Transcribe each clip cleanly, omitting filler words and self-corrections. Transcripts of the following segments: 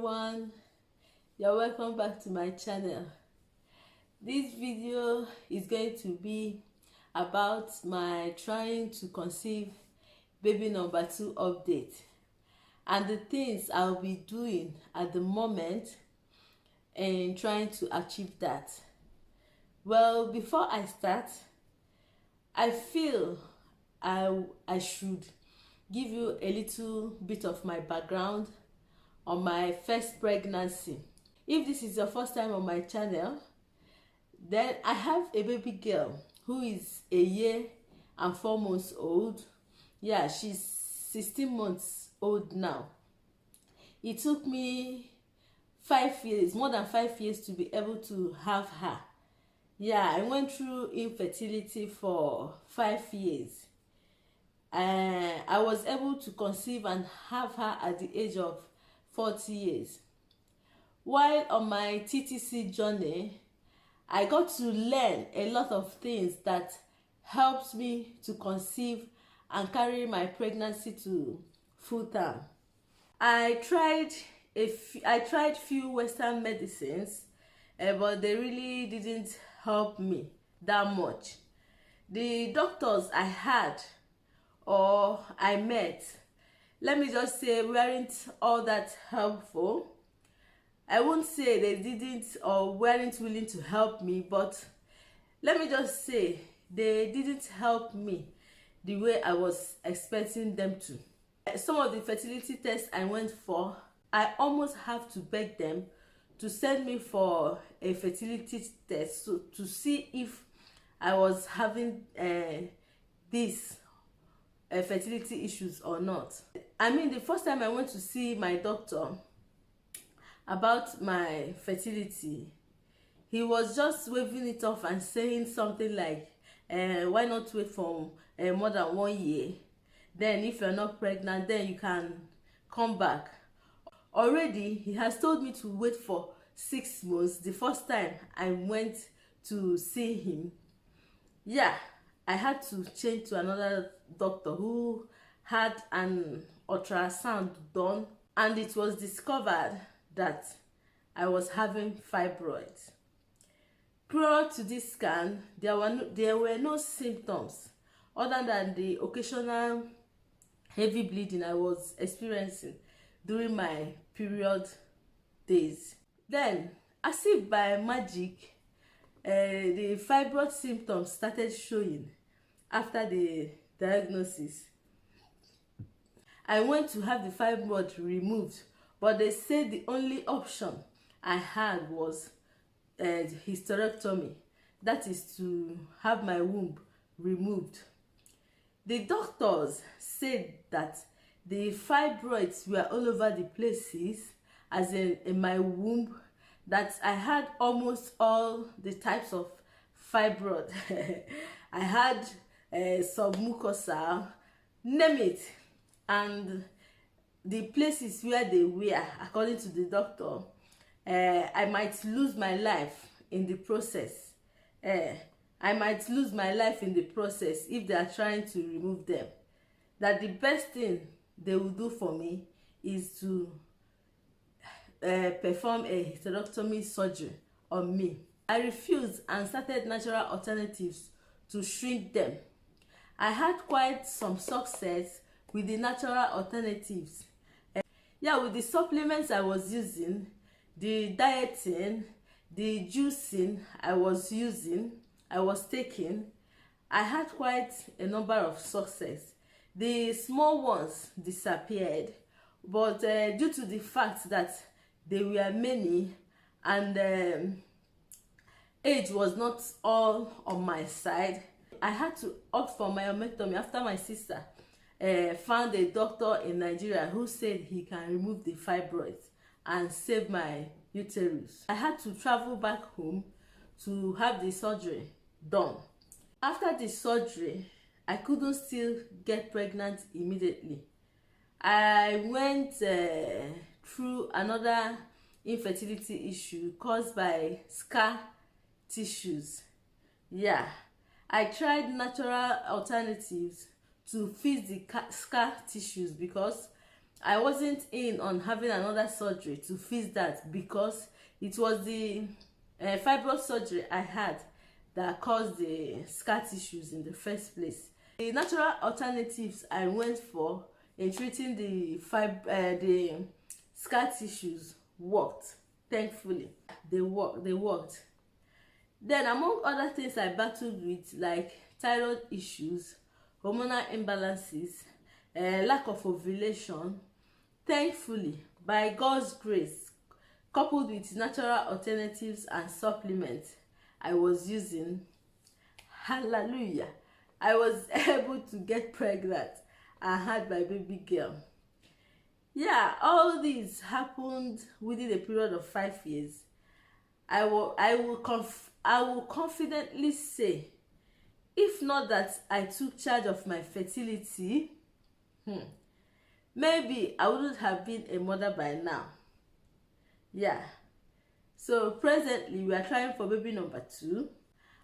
everyone, you're welcome back to my channel. This video is going to be about my trying to conceive baby number 2 update and the things I'll be doing at the moment and trying to achieve that. Well, before I start, I feel I should give you a little bit of my background on my first pregnancy. If this is your first time on my channel, then I have a baby girl who is a year and 4 months old. Yeah, she's 16 months old now. It took me 5 years, more than 5 years, to be able to have her. Yeah, I went through infertility for 5 years. I was able to conceive and have her at the age of 40 years. While on my TTC journey, I got to learn a lot of things that helped me to conceive and carry my pregnancy to full term. I tried few Western medicines, but they really didn't help me that much. The doctors I had or I met, let me just say, weren't all that helpful. I won't say they didn't or weren't willing to help me, but let me just say they didn't help me the way I was expecting them to. Some of the fertility tests I went for, I almost have to beg them to send me for a fertility test to see if I was having these fertility issues or not. I mean, the first time I went to see my doctor about my fertility, he was just waving it off and saying something like, why not wait for more than 1 year? Then if you're not pregnant, then you can come back. Already, he has told me to wait for 6 months the first time I went to see him. Yeah, I had to change to another doctor who had an ultrasound done, and it was discovered that I was having fibroids. Prior to this scan, there were no symptoms other than the occasional heavy bleeding I was experiencing during my period days. Then, as if by magic, the fibroid symptoms started showing after the diagnosis. I went to have the fibroid removed, but they said the only option I had was hysterectomy, that is to have my womb removed. The doctors said that the fibroids were all over the places, as in my womb, that I had almost all the types of fibroid. I had submucosal, name it, and the places where they were, according to the doctor, I might lose my life in the process. I might lose my life in the process if they are trying to remove them. That the best thing they will do for me is to perform a hysterectomy surgery on me. I refused and started natural alternatives to shrink them. I had quite some success with the natural alternatives. With the supplements I was using, the dieting, the juicing I was taking, I had quite a number of success. The small ones disappeared, but due to the fact that they were many and age was not all on my side, I had to opt for myomectomy after my sister found a doctor in Nigeria who said he can remove the fibroids and save my uterus. I had to travel back home to have the surgery done. After the surgery, I couldn't still get pregnant immediately. I went through another infertility issue caused by scar tissues. Yeah, I tried natural alternatives to fix the scar tissues because I wasn't in on having another surgery to fix that, because it was the fibroid surgery I had that caused the scar tissues in the first place. The natural alternatives I went for in treating the scar tissues worked. Thankfully, they worked. Then, among other things I battled with, like thyroid issues, hormonal imbalances, lack of ovulation, thankfully, by God's grace, coupled with natural alternatives and supplements I was using, hallelujah, I was able to get pregnant and had my baby girl. Yeah, all this happened within a period of 5 years. I will confidently say, if not that I took charge of my fertility, maybe I wouldn't have been a mother by now. Yeah. So presently we are trying for baby number 2,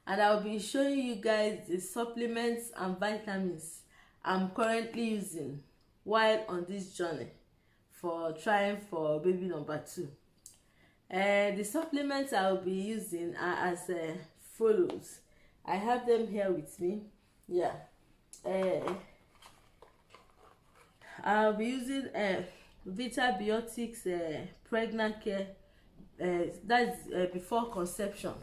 and I'll be showing you guys the supplements and vitamins I'm currently using while on this journey for trying for baby number 2. The supplements I will be using are as follows. I have them here with me. Yeah. I'll be using Vita Biotics pregnant care. That's before conception.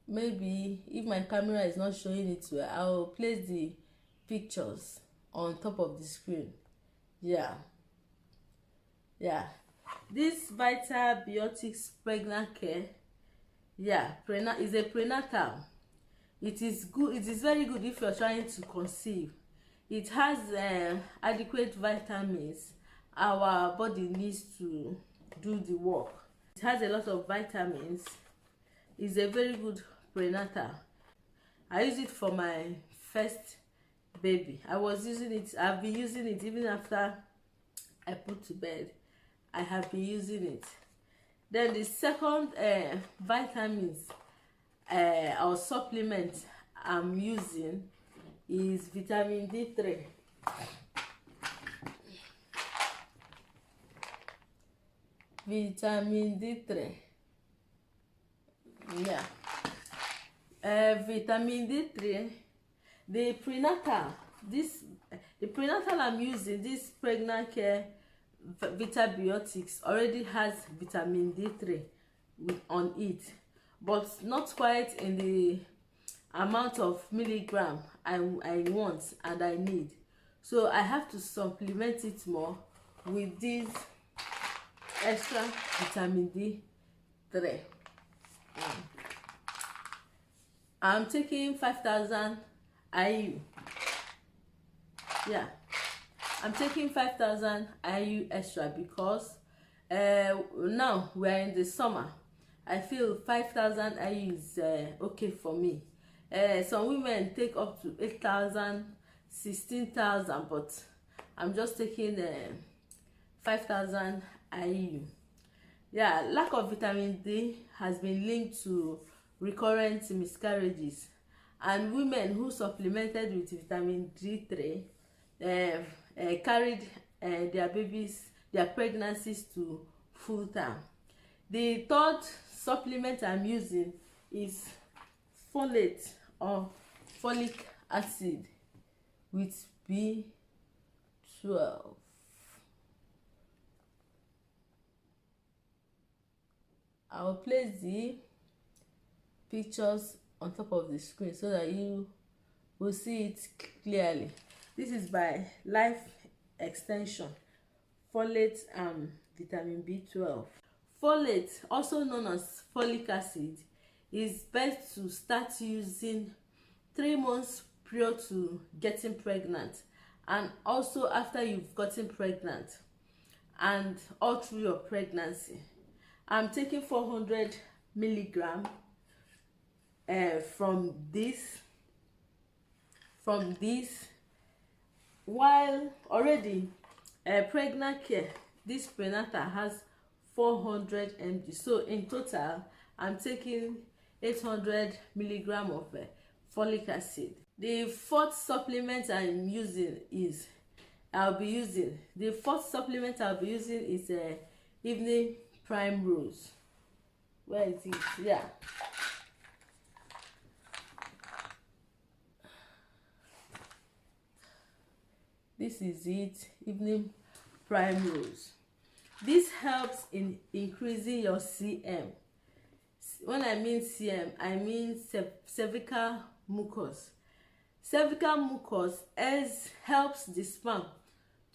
Maybe if my camera is not showing it well, I'll place the pictures on top of the screen. Yeah. This Vita Biotics pregnant care, is a prenatal. It is good. It is very good if you're trying to conceive. It has adequate vitamins our body needs to do the work. It has a lot of vitamins. It's a very good prenatal. I use it for my first baby. I've been using it even after I put to bed. I have been using it. Then the second vitamins or supplement I'm using is vitamin D3. Vitamin D3. Yeah. Vitamin D3. The prenatal I'm using, this pregnant care Vita Biotics, already has vitamin D3 on it, but not quite in the amount of milligram I want and I need. So I have to supplement it more with this extra vitamin D3. I'm taking 5,000 IU. Yeah, I'm taking 5,000 IU extra because now we are in the summer. I feel 5,000 IU is okay for me. Some women take up to 8,000, 16,000, but I'm just taking 5,000 IU. Yeah, lack of vitamin D has been linked to recurrent miscarriages, and women who supplemented with vitamin D3 carried their pregnancies to full term. The third supplement I'm using is folate or folic acid with B12. I'll place the pictures on top of the screen so that you will see it clearly. This is by Life Extension, folate and vitamin B12. Folate, also known as folic acid, is best to start using 3 months prior to getting pregnant, and also after you've gotten pregnant, and all through your pregnancy. I'm taking 400 milligram from this, while already pregnant care, this prenatal has 400 mg. So in total I'm taking 800 milligram of folic acid. The fourth supplement I'm using is the fourth supplement I'll be using is evening prime rose. Where is it? Yeah. This is it, evening prime rose. This helps in increasing your CM. When I mean CM, I mean cervical mucus. Cervical mucus helps the sperm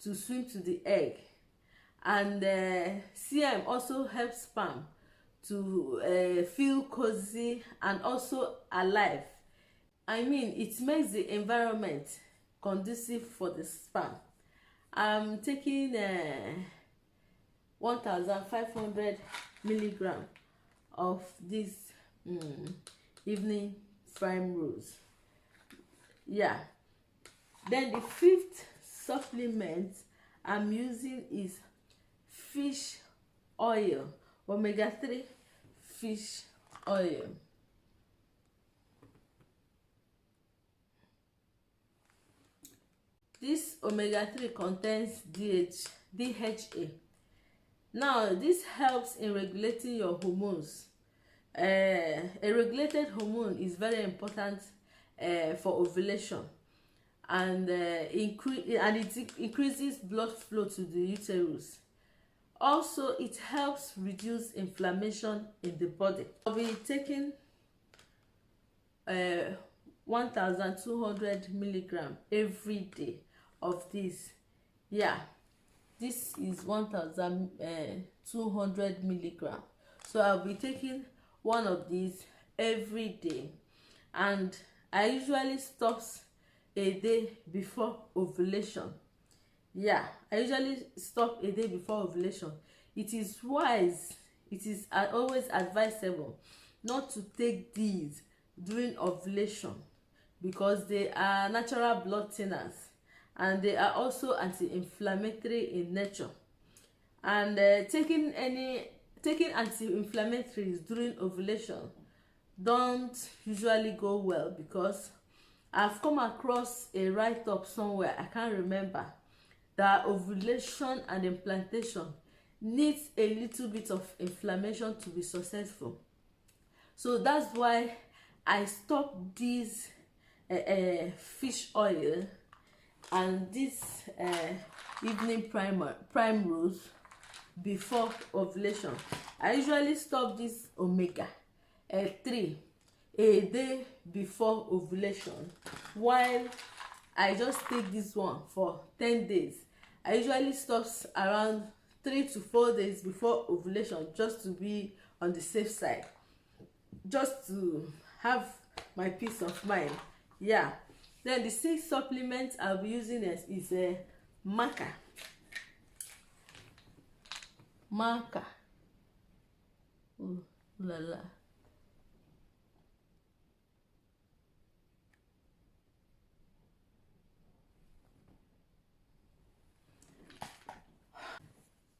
to swim to the egg, and CM also helps sperm to feel cozy and also alive. I mean, it makes the environment conducive for the sperm. I'm taking 1500 milligram of this evening prime rose. Yeah. Then the fifth supplement I'm using is fish oil, omega-3 fish oil. This omega-3 contains DHA. Now, this helps in regulating your hormones. A regulated hormone is very important for ovulation, and it increases blood flow to the uterus. Also, it helps reduce inflammation in the body. I'll be taking 1200 milligram every day of this. Yeah, this is 1200 milligram. So I'll be taking one of these every day, and I usually stop a day before ovulation. Yeah, I usually stop a day before ovulation. It is always advisable not to take these during ovulation, because they are natural blood thinners, and they are also anti-inflammatory in nature. And taking anti-inflammatories during ovulation don't usually go well, because I've come across a write-up somewhere, I can't remember, that ovulation and implantation needs a little bit of inflammation to be successful. So that's why I stopped this fish oil and this evening prime rose before ovulation. I usually stop this omega-3 a day before ovulation, while I just take this one for 10 days. I usually stop around 3 to 4 days before ovulation, just to be on the safe side, just to have my peace of mind. Yeah. Then the sixth supplement I'll be using is maca. Ooh la la.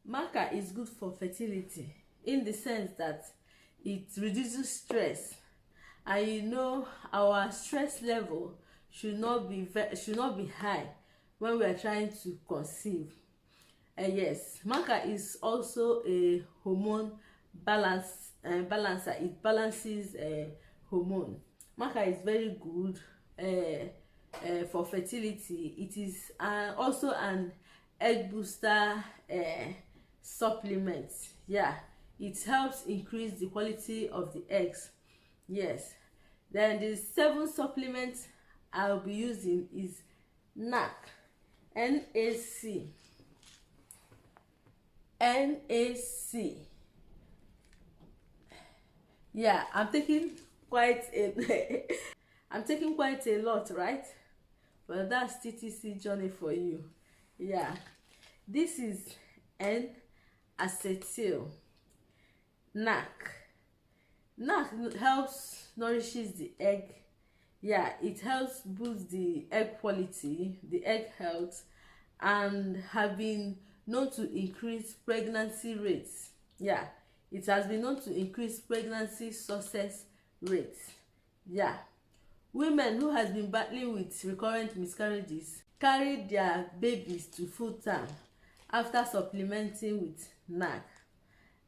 Maca is good for fertility, in the sense that it reduces stress, and you know our stress level should not be high when we are trying to conceive. Yes, maca is also a hormone balancer. It balances hormone. Maca is very good for fertility. It is also an egg booster supplement. Yeah, it helps increase the quality of the eggs. Yes. Then the seventh supplement I'll be using is NAC. NAC. Yeah, I'm taking quite a lot, right? Well, that's TTC journey for you. Yeah, this is N-acetyl. NAC. NAC helps nourishes the egg. Yeah, it helps boost the egg quality, the egg health, and have been known to increase pregnancy rates. Yeah, it has been known to increase pregnancy success rates. Yeah. Women who has been battling with recurrent miscarriages carry their babies to full term after supplementing with NAC.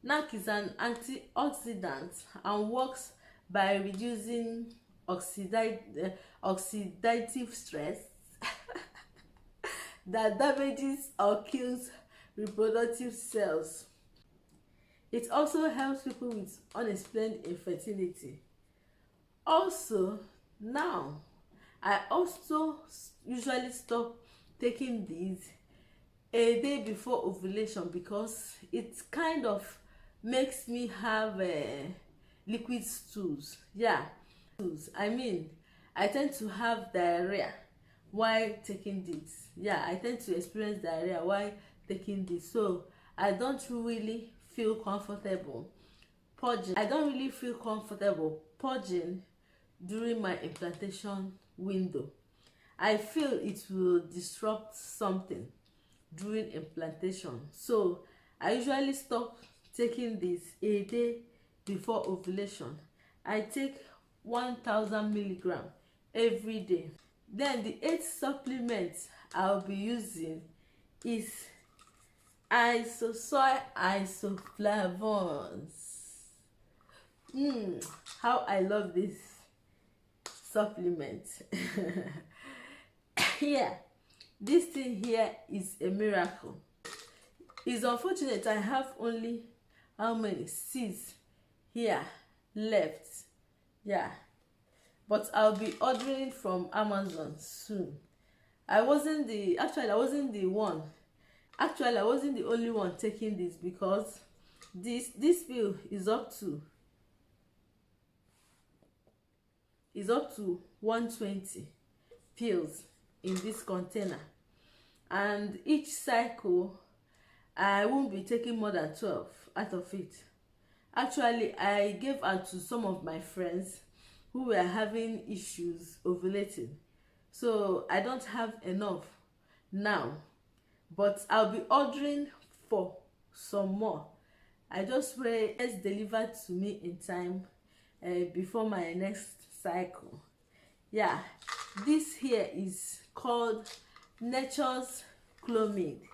NAC is an antioxidant and works by reducing oxidative stress that damages or kills reproductive cells. It also helps people with unexplained infertility. Also, now, I also usually stop taking these a day before ovulation because it kind of makes me have liquid stools. Yeah, I mean, I tend to have diarrhea while taking this. Yeah, I tend to experience diarrhea while taking this. So I don't really feel comfortable purging. I don't really feel comfortable purging during my implantation window. I feel it will disrupt something during implantation. So I usually stop taking this a day before ovulation. I take 1000 milligram every day. Then the 8th supplement I'll be using is soy isoflavones. How I love this supplement. Here, this thing here is a miracle. It's unfortunate I have only how many 6 here left. Yeah, but I'll be ordering from Amazon soon. I wasn't the only one taking this, because this pill is up to 120 pills in this container, and each cycle I won't be taking more than 12 out of it. Actually, I gave out to some of my friends who were having issues ovulating, so I don't have enough now, but I'll be ordering for some more. I just pray it's delivered to me in time before my next cycle. Yeah, this here is called Nature's Clomid.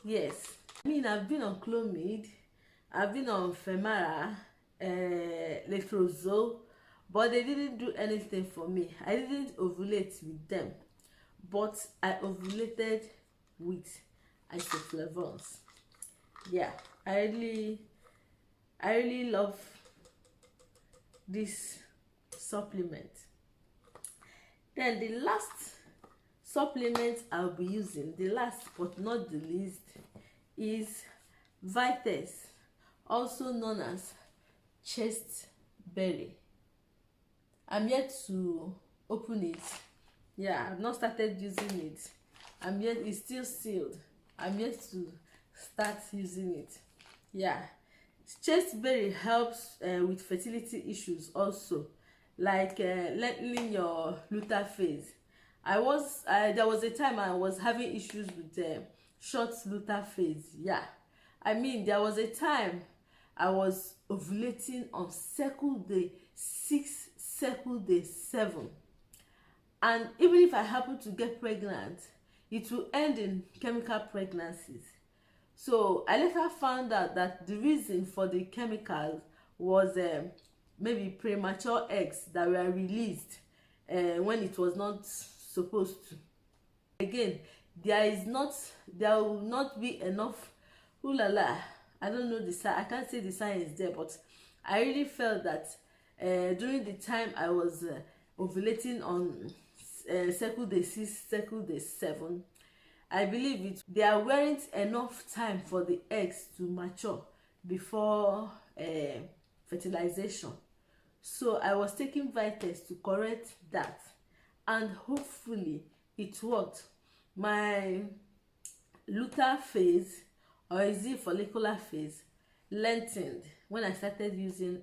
Yes, I mean, I've been on Clomid, I've been on Femara, Letrozole, but they didn't do anything for me. I didn't ovulate with them, but I ovulated with isoflavones. Yeah, I really love this supplement. Then the last supplement I'll be using, the last but not the least, is Vites, also known as chasteberry. I'm yet to open it. Yeah, I've not started using it. It's still sealed. I'm yet to start using it. Yeah, chasteberry helps with fertility issues also, like lengthening your luteal phase. There was a time I was having issues with short luteal phase. Yeah, I mean, there was a time I was ovulating on cycle day 6, cycle day 7, and even if I happen to get pregnant, it will end in chemical pregnancies. So I later found out that the reason for the chemicals was maybe premature eggs that were released when it was not supposed to. Again, there will not be enough. Ooh la la, I don't know I can't say the science there, but I really felt that during the time I was ovulating on cycle day 6, cycle day 7, I believe there weren't enough time for the eggs to mature before fertilization. So I was taking Vites to correct that, and hopefully it worked. My luteal phase, or is it follicular phase, lengthened when I started using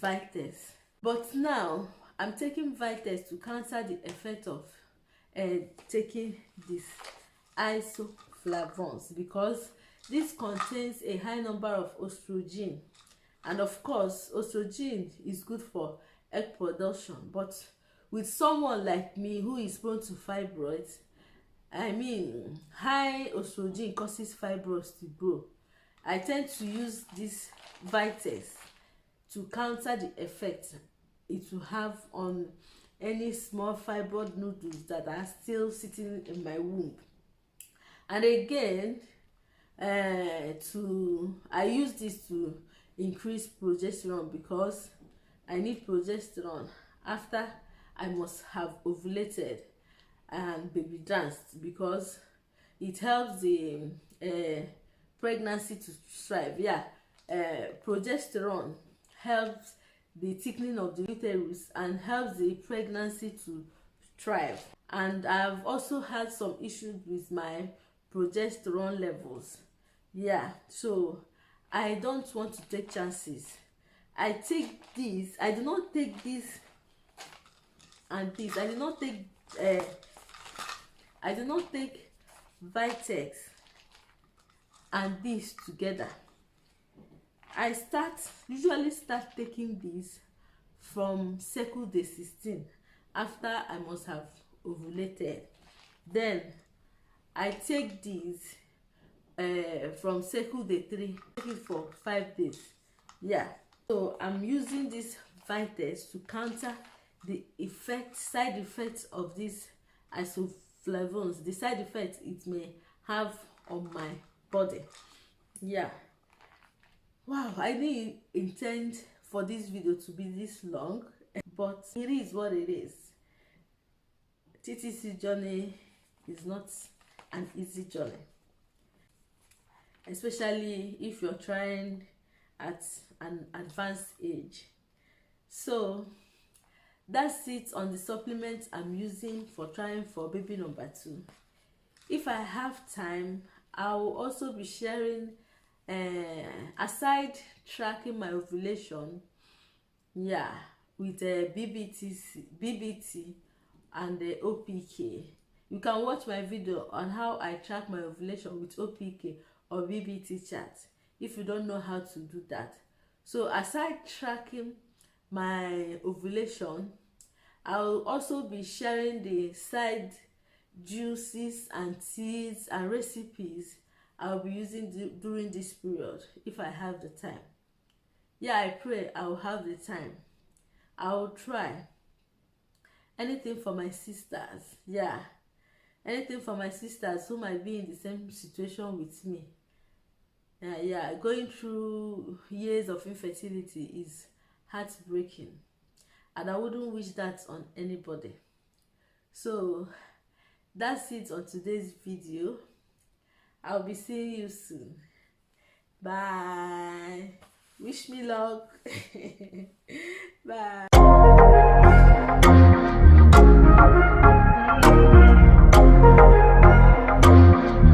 Vites. But now I'm taking Vites to counter the effect of taking this isoflavones, because this contains a high number of estrogen, and of course estrogen is good for egg production, but with someone like me who is prone to fibroids, I mean high estrogen causes fibroids to grow. I tend to use this Vitex to counter the effect it will have on any small fibroid nodules that are still sitting in my womb. And again, I use this to increase progesterone, because I need progesterone after I must have ovulated and baby danced, because it helps the pregnancy to thrive. Progesterone helps the thickening of the uterus and helps the pregnancy to thrive. And I've also had some issues with my progesterone levels. So I don't want to take chances. I take this. I do not take this and this. I do not take Vitex and this together. I usually start taking this from cycle day 16, after I must have ovulated. Then I take this from cycle day 3, take it for 5 days. So I'm using this Vitex to counter the side effects of these isoflavones, the side effects it may have on my body. Wow, I didn't intend for this video to be this long, but it is what it is. TTC journey is not an easy journey, especially if you're trying at an advanced age. So that's it on the supplements I'm using for trying for baby number 2. If I have time, I will also be sharing, aside tracking my ovulation, with BBT and the OPK. You can watch my video on how I track my ovulation with OPK or BBT chart if you don't know how to do that. So aside tracking my ovulation, I will also be sharing the side juices and teas and recipes I'll be using during this period, if I have the time. I pray I'll have the time. I'll try. Anything for my sisters. Anything for my sisters who might be in the same situation with me. Going through years of infertility is heartbreaking, and I wouldn't wish that on anybody. So that's it on today's video. I'll be seeing you soon. Bye. Wish me luck. Bye.